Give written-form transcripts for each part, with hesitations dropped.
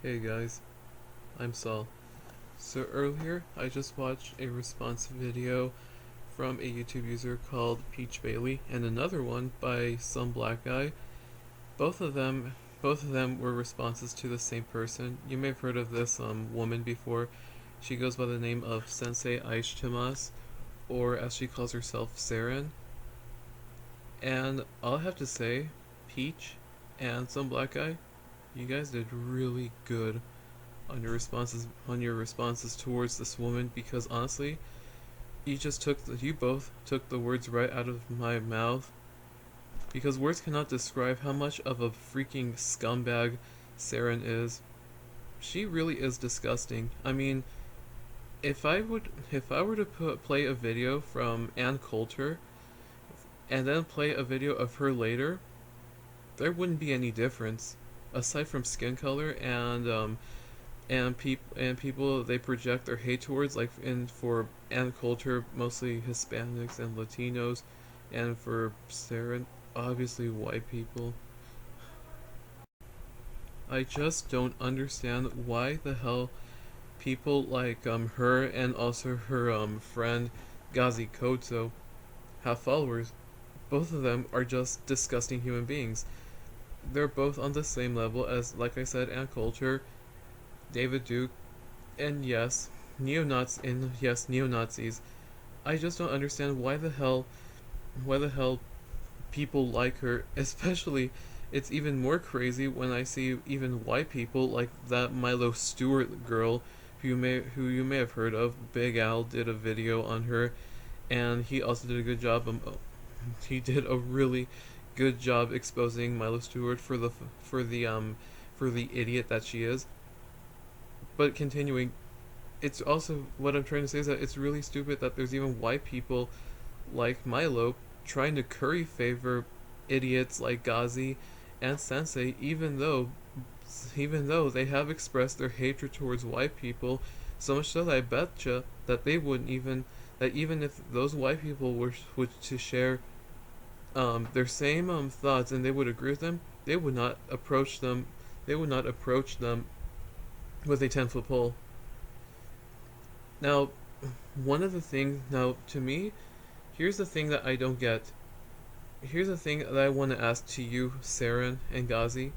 Hey guys, I'm Saul. So earlier, I just watched a response video from a YouTube user called Peach Balie and another one by some black guy. Both of them, both of them were responses to the same person. You may have heard of this woman before. She goes by the name of Sensei Aishitemasu, or as she calls herself, Seren. And all I have to say, Peach and some black guy, you guys did really good on your responses towards this woman, because honestly, you both took the words right out of my mouth, because words cannot describe how much of a freaking scumbag Seren is. She really is disgusting. I mean, if I were to play a video from Ann Coulter and then play a video of her later, there wouldn't be any difference aside from skin color and people they project their hate towards, like in for Ann Coulter mostly Hispanics and Latinos, and for Seren obviously white people. I just don't understand why the hell people like her and also her friend Gazi Kodzo have followers. Both of them are just disgusting human beings. They're both on the same level as, like I said, Ann Coulter, David Duke, and neo Nazis. I just don't understand why the hell people like her. Especially, it's even more crazy when I see even white people like that Milo Stewart girl, who you may have heard of. Big Al did a video on her, and he also did a good job. He did a really good job exposing Milo Stewart for the idiot that she is. But continuing, it's also what I'm trying to say is that it's really stupid that there's even white people like Milo trying to curry favor idiots like Gazi and Sensei, even though they have expressed their hatred towards white people, so much so that I betcha that they wouldn't even that even if those white people were to share their same thoughts and they would agree with them, they would not approach them. They would not approach them with a 10-foot pole. Now, to me, here's the thing that I don't get. Here's the thing that I want to ask to you, Seren and Gazi.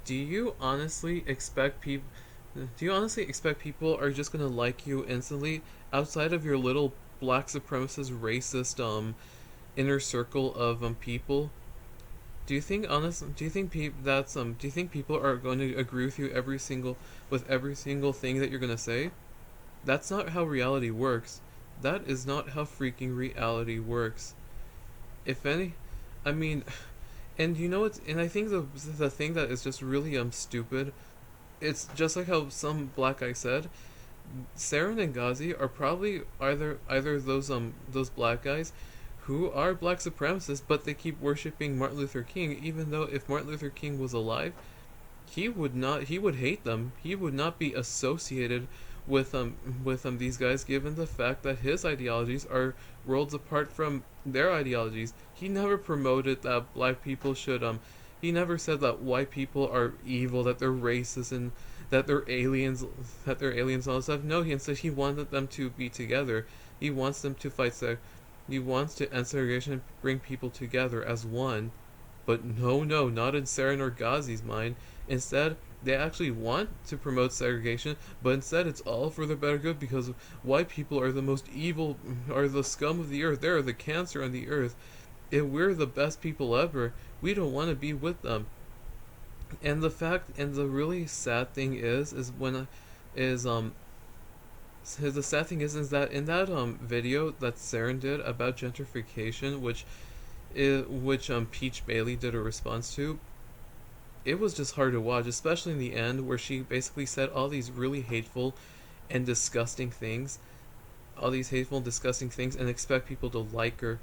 Do you honestly expect people? Do you honestly expect people are just gonna like you instantly outside of your little black supremacist, racist, inner circle of people? Do you think do you think people are going to agree with you every single thing that you're gonna say? That's not how reality works. That is not how freaking reality works. If any, I mean, and you know it's and I think the thing that is just really stupid. It's just like how some black guy said. Saren and Gazi are probably either those black guys who are black supremacists, but they keep worshiping Martin Luther King, even though if Martin Luther King was alive, he would hate them. He would not be associated with these guys, given the fact that his ideologies are worlds apart from their ideologies. He never promoted that black people should he never said that white people are evil, that they're racist, and that they're aliens and all that stuff. No, he instead he wanted them to be together. He wants them to fight he wants to end segregation and bring people together as one. But no, not in Seren or Ghazi's mind. Instead, they actually want to promote segregation, but instead it's all for the better good, because white people are the most evil, are the scum of the earth. They're the cancer on the earth. And we're the best people ever. We don't want to be with them. And the really sad thing the sad thing is that in that video that Seren did about gentrification, which Peach Balie did a response to, it was just hard to watch, especially in the end where she basically said all these really hateful and disgusting things, and expect people to like her,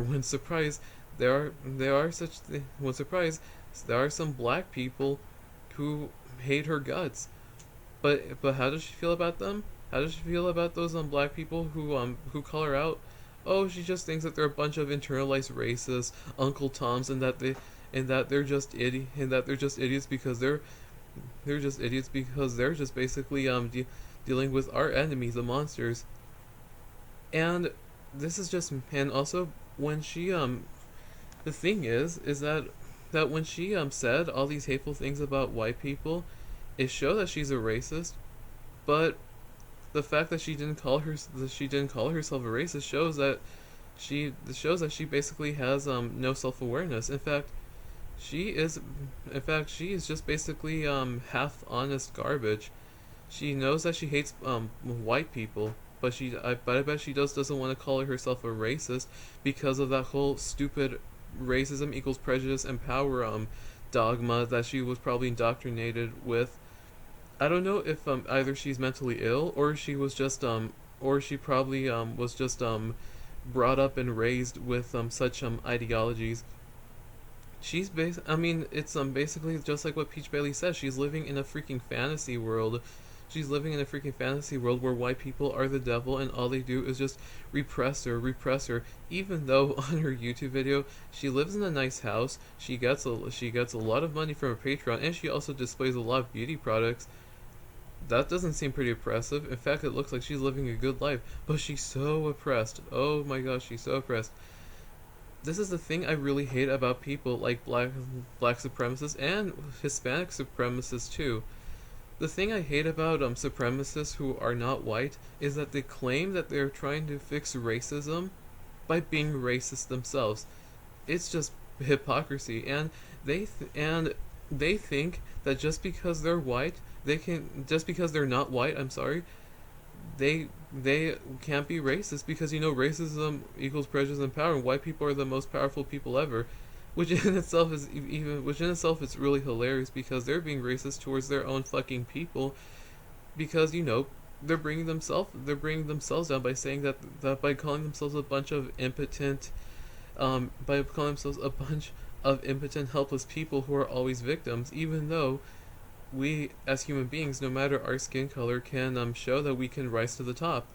when surprise there are such when surprise there are some black people who hate her guts. But how does she feel about them? How does she feel about those black people who call her out? Oh, she just thinks that they're a bunch of internalized racists, Uncle Toms, and that they're just idiots because they're just idiots because they're just basically dealing with our enemies, the monsters. And this is just, and also when she the thing is that when she said all these hateful things about white people, it showed that she's a racist. But the fact that she didn't call herself a racist shows that she basically has no self awareness. She is in fact she is just basically half honest garbage. She knows that she hates white people, but I bet she doesn't want to call herself a racist because of that whole stupid racism equals prejudice and power dogma that she was probably indoctrinated with. I don't know if either she's mentally ill or she probably was just brought up and raised with such ideologies. I mean, it's basically just like what Peach Bailey says. She's living in a freaking fantasy world. She's living in a freaking fantasy world where white people are the devil and all they do is just repress her. Even though on her YouTube video she lives in a nice house, she gets a lot of money from her Patreon, and she also displays a lot of beauty products. That doesn't seem pretty oppressive. In fact, it looks like she's living a good life, but she's so oppressed. Oh my gosh, she's so oppressed. This is the thing I really hate about people like black supremacists and Hispanic supremacists too. The thing I hate about supremacists who are not white is that they claim that they're trying to fix racism by being racist themselves. It's just hypocrisy, and they think that just because they're not white, I'm sorry, they can't be racist because racism equals prejudice and power, and white people are the most powerful people ever, which in itself is really hilarious because they're being racist towards their own fucking people because they're bringing themselves down by saying that by calling themselves a bunch of impotent by calling themselves a bunch of impotent helpless people who are always victims, even though we as human beings, no matter our skin color, can show that we can rise to the top.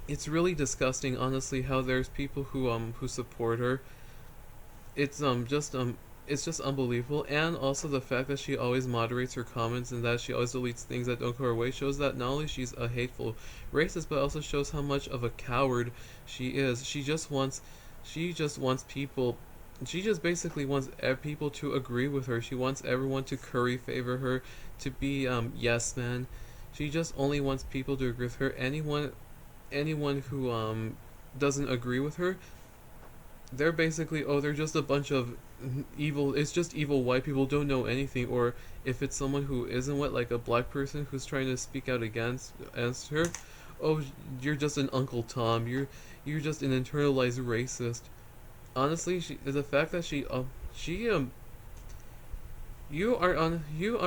It's really disgusting, honestly, how there's people who support her. It's just unbelievable, and also the fact that she always moderates her comments and that she always deletes things that don't go her way shows that not only she's a hateful racist, but also shows how much of a coward she is. She just wants people. She just basically wants people to agree with her. She wants everyone to curry favor her, to be yes man. She just only wants people to agree with her. Anyone who doesn't agree with her, they're just a bunch of evil. It's just evil white people don't know anything. Or if it's someone who isn't what, like a black person who's trying to speak out against her, oh, you're just an Uncle Tom. You're just an internalized racist. Honestly, the fact that you are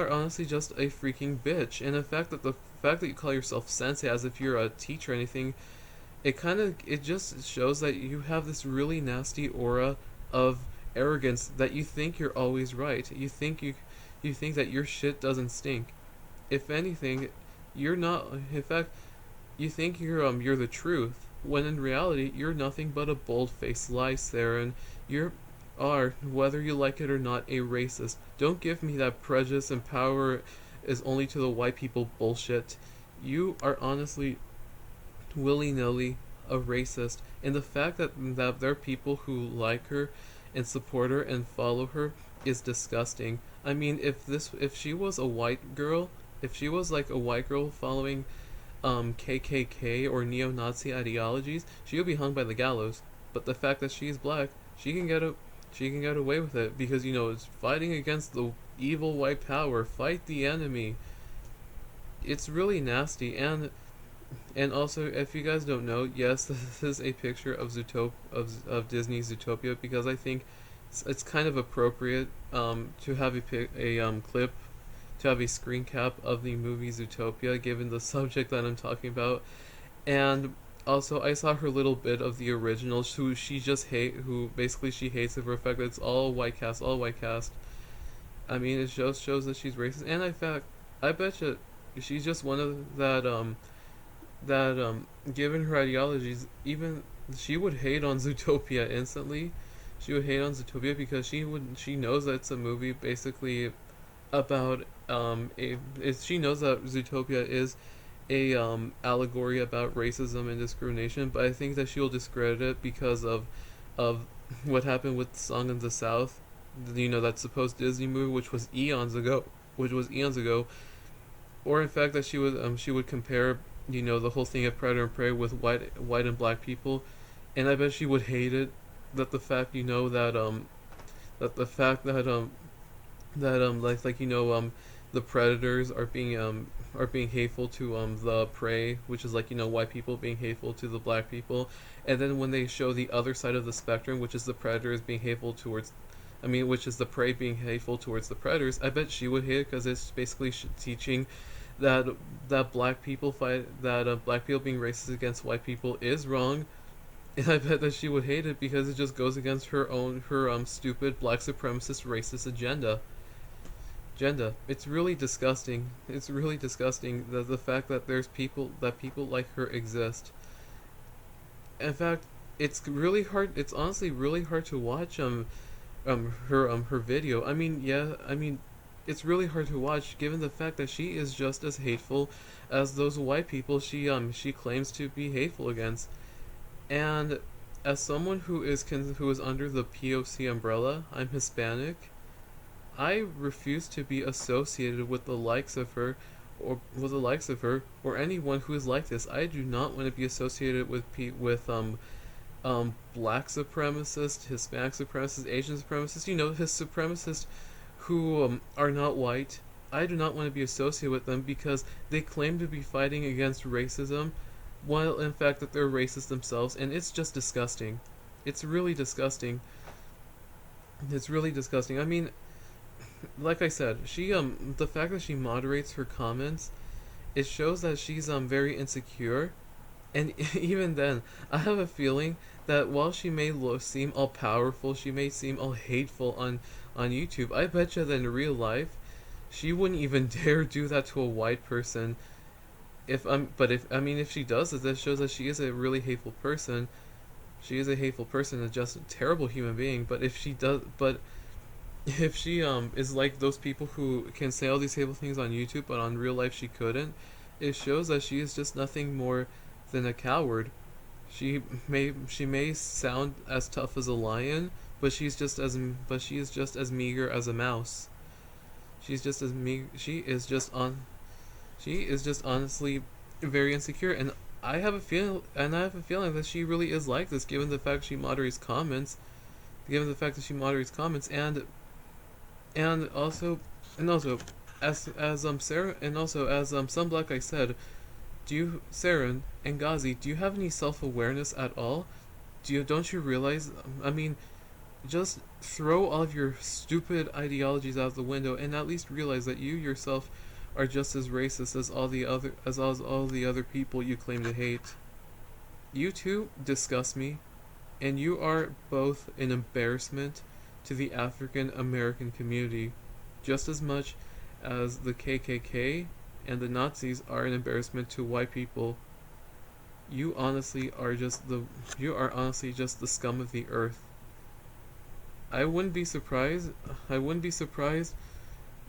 honestly just a freaking bitch, and the fact that you call yourself sensei as if you're a teacher or anything, it just shows that you have this really nasty aura of arrogance, that you think you're always right. You think that your shit doesn't stink. If anything, you're not. In fact, you think you're the truth, when in reality you're nothing but a bold-faced lie, Seren. You are, whether you like it or not, a racist. Don't give me that prejudice and power is only to the white people bullshit. You are honestly willy-nilly a racist, and the fact that there are people who like her and support her and follow her is disgusting. I mean, if she was a white girl, if she was like a white girl following KKK or neo-Nazi ideologies, she would be hung by the gallows. But the fact that she's black, she can get away with it because it's fighting against the evil white power. Fight the enemy. It's really nasty, and also, if you guys don't know, yes, this is a picture of of Disney's Zootopia, because I think it's kind of appropriate to have a clip, to have a screen cap of the movie Zootopia, given the subject that I'm talking about. And also, I saw her little bit of the original, who basically she hates it for the fact that it's all white cast. I mean, it shows that she's racist, and in fact, I bet you she's just one of that given her ideologies, even she would hate on Zootopia instantly. She would hate on Zootopia because she knows that it's a movie basically about she knows that Zootopia is a allegory about racism and discrimination, but I think that she'll discredit it because of what happened with Song in the South. You know, that supposed Disney movie, which was eons ago, or in fact that she would compare, you know, the whole thing of Predator and Prey with white and black people, and I bet she would hate it that the fact, you know, that the fact that like you know the predators are being hateful to the prey, which is like, you know, white people being hateful to the black people, and then when they show the other side of the spectrum, which is the predators being hateful towards, I mean, which is the prey being hateful towards the predators, I bet she would hate it because it's basically teaching that black people being racist against white people is wrong, and I bet that she would hate it because it just goes against her stupid black supremacist racist agenda. It's really disgusting. It's really disgusting that the fact that people like her exist. In fact, it's really hard. It's honestly really hard to watch her video. I mean, yeah, I mean, it's really hard to watch given the fact that she is just as hateful as those white people she claims to be hateful against. And as someone who is under the POC umbrella, I'm Hispanic. I refuse to be associated with the likes of her, or anyone who is like this. I do not want to be associated with black supremacists, Hispanic supremacists, Asian supremacists. You know, his supremacists who are not white. I do not want to be associated with them because they claim to be fighting against racism, while in fact that they're racist themselves, and it's just disgusting. It's really disgusting. It's really disgusting. I mean, like I said, the fact that she moderates her comments, it shows that she's very insecure, and even then, I have a feeling that while she may seem all powerful, she may seem all hateful on YouTube. I bet you that in real life, she wouldn't even dare do that to a white person. But if she does it, that shows that she is a really hateful person. She is a hateful person and just a terrible human being. But if she is like those people who can say all these hateful things on YouTube, but on real life she couldn't, it shows that she is just nothing more than a coward. She may sound as tough as a lion, but she is just as meager as a mouse. She's just as meager. She is just honestly very insecure, and I have a feeling that she really is like this, given the fact she moderates comments, and also as Sarah, and also as some black guy said, Seren and Gazi, do you have any self-awareness at all? Don't you realize, I mean, just throw all of your stupid ideologies out the window and at least realize that you yourself are just as racist as all the other people you claim to hate. You two disgust me, and you are both an embarrassment to the African American community, just as much as the KKK and the Nazis are an embarrassment to white people. You are honestly just the scum of the earth. I wouldn't be surprised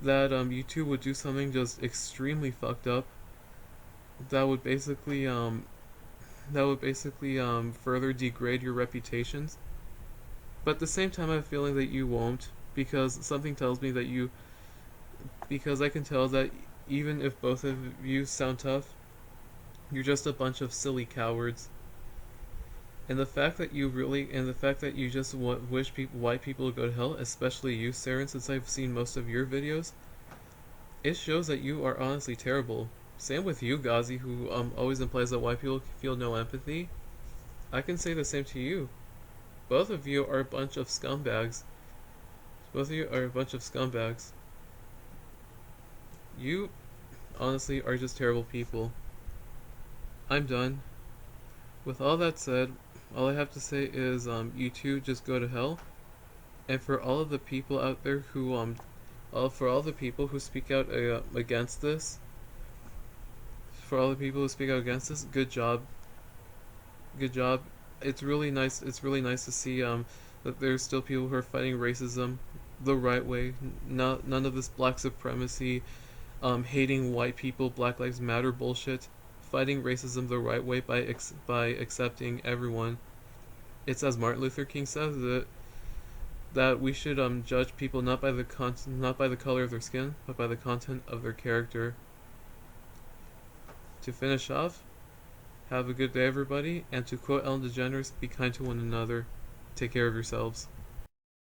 that you two would do something just extremely fucked up that would basically further degrade your reputations. But at the same time, I have a feeling that you won't, because something tells me that because I can tell that even if both of you sound tough, you're just a bunch of silly cowards. And the fact that you just wish white people to go to hell, especially you, Seren, since I've seen most of your videos, it shows that you are honestly terrible. Same with you, Gazi, who always implies that white people feel no empathy. I can say the same to you. Both of you are a bunch of scumbags. You honestly are just terrible people. I'm done. With all that said, all I have to say is you two just go to hell. And for all of the people out there for all the people who speak out against this, good job. Good job. It's really nice to see that there's still people who are fighting racism the right way. Not none of this black supremacy, hating white people, Black Lives Matter bullshit. Fighting racism the right way by accepting everyone. It's as Martin Luther King says that we should judge people not by the color of their skin, but by the content of their character. To finish off, have a good day, everybody, and to quote Ellen DeGeneres, be kind to one another. Take care of yourselves.